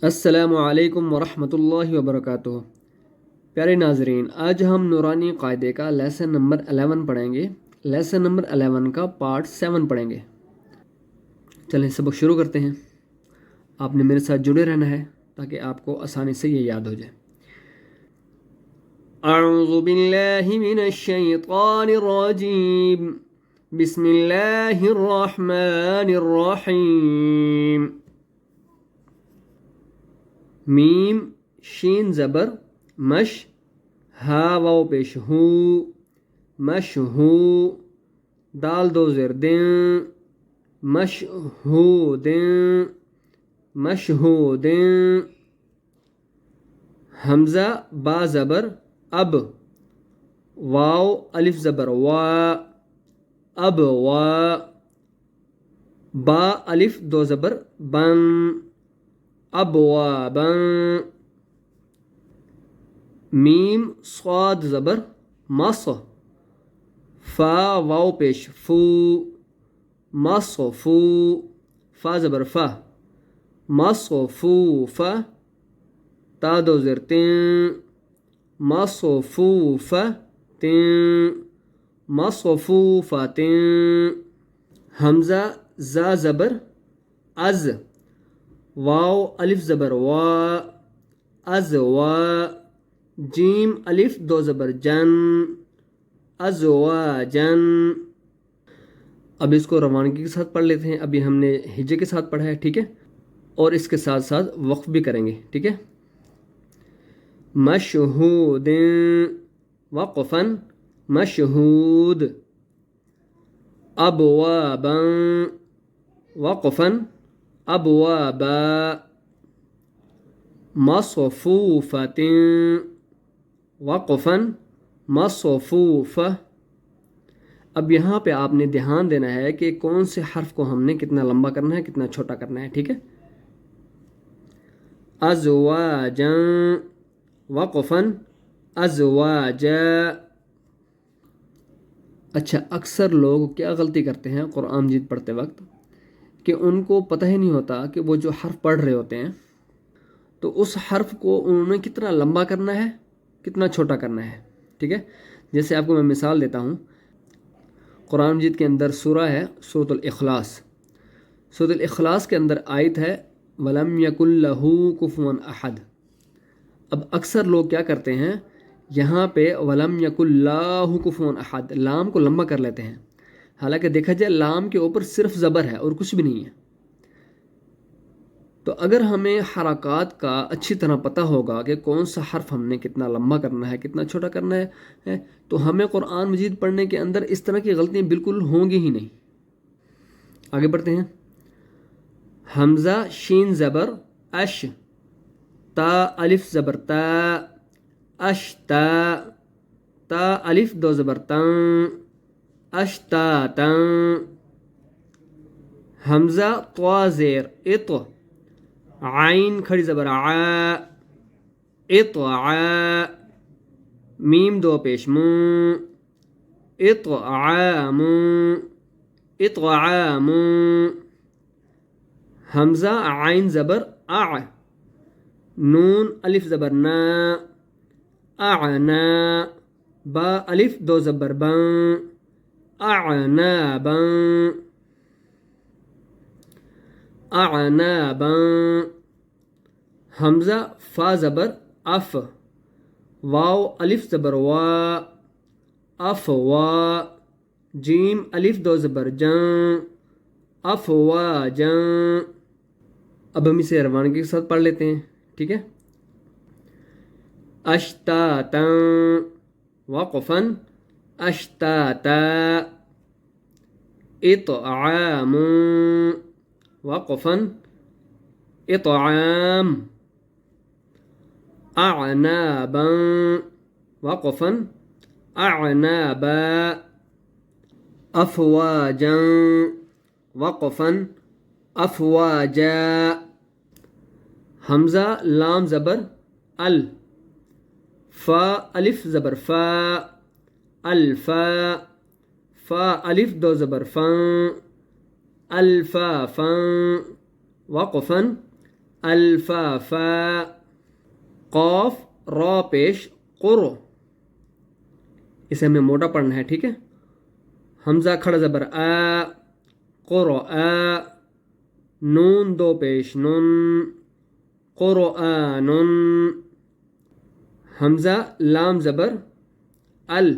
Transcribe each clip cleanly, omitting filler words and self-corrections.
السلام علیکم ورحمۃ اللہ وبرکاتہ۔ پیارے ناظرین، آج ہم نورانی قاعدے کا لیسن نمبر 11 پڑھیں گے۔ لیسن نمبر 11 کا پارٹ 7 پڑھیں گے۔ چلیں سبق شروع کرتے ہیں۔ آپ نے میرے ساتھ جڑے رہنا ہے تاکہ آپ کو آسانی سے یہ یاد ہو جائے۔ اعوذ باللہ من الشیطان الرجیم، بسم اللہ الرحمن الرحیم۔ میم شین زبر مش، ہا واو پیش ہو، مش ہو، دال دو زیر دیں، مش ہو دیں، مش ہو دیں۔ حمزہ با زبر اب، واو الف زبر وا، اب وا۔ با الف دو زبر بن، ابوابا۔ میم صاد زبر مص، فا واو پیش فو، مصفو، فا زبر فا، مصفوفا، تا دو زیر تین، مصفوفا تین، مصفوفاتین۔ حمزہ زا زبر از، واو الف زبر وا، از وا۔ جیم الف دو زبر جن، از وا جن۔ اب اس کو روانگی کے ساتھ پڑھ لیتے ہیں۔ ابھی ہم نے ہجے کے ساتھ پڑھا ہے، ٹھیک ہے، اور اس کے ساتھ ساتھ وقف بھی کریں گے، ٹھیک ہے۔ مشہود، وقفا مشہود۔ ابوابا، وقفا ابوابا۔ مصفوفة، وقفا مصفوفة۔ اب یہاں پہ آپ نے دھیان دینا ہے کہ کون سے حرف کو ہم نے کتنا لمبا کرنا ہے، کتنا چھوٹا کرنا ہے، ٹھیک ہے۔ ازواجا، وقفا ازواجا۔ اچھا، اکثر لوگ کیا غلطی کرتے ہیں قرآن مجید پڑھتے وقت کہ ان کو پتہ ہی نہیں ہوتا کہ وہ جو حرف پڑھ رہے ہوتے ہیں تو اس حرف کو انہوں نے کتنا لمبا کرنا ہے، کتنا چھوٹا کرنا ہے، ٹھیک ہے۔ جیسے آپ کو میں مثال دیتا ہوں، قرآن مجید کے اندر سورہ ہے سورۃ الاخلاص۔ سورۃ الاخلاص کے اندر آیت ہے وَلَمْ يَكُنْ لَهُ كُفُوًا أَحَدٌ۔ اب اکثر لوگ کیا کرتے ہیں، یہاں پہ وَلَمْ يَكُنْ لَهُ كُفُوًا أَحَدٌ لام کو لمبا کر لیتے ہیں، حالانکہ دیکھا جائے لام کے اوپر صرف زبر ہے اور کچھ بھی نہیں ہے۔ تو اگر ہمیں حرکات کا اچھی طرح پتہ ہوگا کہ کون سا حرف ہم نے کتنا لمبا کرنا ہے، کتنا چھوٹا کرنا ہے، تو ہمیں قرآن مجید پڑھنے کے اندر اس طرح کی غلطیاں بالکل ہوں گی ہی نہیں۔ آگے بڑھتے ہیں۔ حمزہ شین زبر اش، تا الف زبر تا، اشتا، تا الف دو زبر تن، اشتاتا۔ حمزہ طوا زیر اط، عین کھڑی زبر ع، اطع۔ میم دو پیش م، اطعام، اطعام۔ حمزہ عین زبر اع، نون الف زبر نا، اعنا، با الف دو زبر بن، اعنابا، اعنابا۔ حمزہ فا زبر اف، واو الف زبر وا، افوا۔ جیم الف دو زبر جن، افواجا۔ اب ہم اسے روانگی کے ساتھ پڑھ لیتے ہیں، ٹھیک ہے۔ اشتاتا، وقفا اشتاتا۔ اطعام، وقفا اطعام۔ اعنابا، وقفا اعنابا۔ افواجا، وقفا افواجا۔ حمزہ لام زبر ال، فا الف زبر فا، الفا، فا الف دو زبر فن، الفافا، وقفا الفا فا قاف را پیش قرو، اسے ہمیں موٹا پڑھنا ہے، ٹھیک ہے. حمزہ کھڑا زبر آ قرو آ، نون دو پیش نون قرآن، حمزہ لام زبر ال،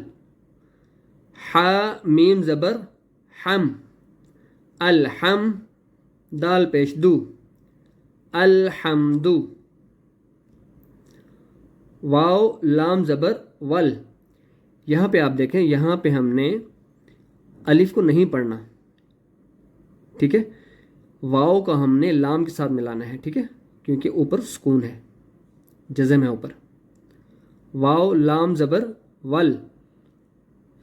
حا میم زبر حم الحم، دال پیش دو الحمد، واو لام زبر ول. یہاں پہ آپ دیکھیں، یہاں پہ ہم نے الف کو نہیں پڑھنا، ٹھیک ہے. واو کا ہم نے لام کے ساتھ ملانا ہے، ٹھیک ہے، کیونکہ اوپر سکون ہے، جزم ہے اوپر. واو لام زبر ول،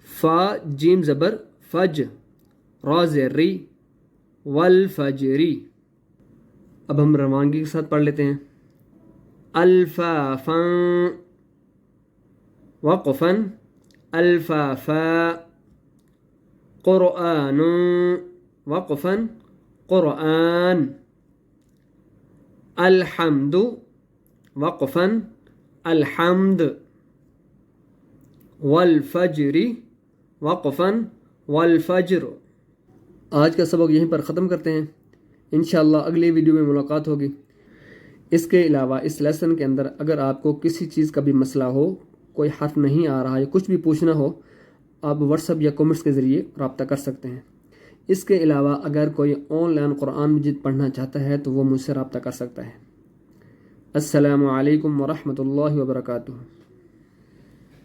فا جیم زبر فج، را زیر ری والفجری. اب ہم روانگی کے ساتھ پڑھ لیتے ہیں. الفافا وقفا الفافا، قرآن وقفا قرآن، الحمد وقفا الحمد، والفجر وقفا والفجر. آج کا سبق یہیں پر ختم کرتے ہیں، انشاءاللہ اگلی ویڈیو میں ملاقات ہوگی. اس کے علاوہ اس لیسن کے اندر اگر آپ کو کسی چیز کا بھی مسئلہ ہو، کوئی حرف نہیں آ رہا یا کچھ بھی پوچھنا ہو، آپ واٹس ایپ یا کامنٹس کے ذریعے رابطہ کر سکتے ہیں. اس کے علاوہ اگر کوئی آن لائن قرآن مجید پڑھنا چاہتا ہے تو وہ مجھ سے رابطہ کر سکتا ہے. السلام علیکم ورحمۃ اللہ وبرکاتہ.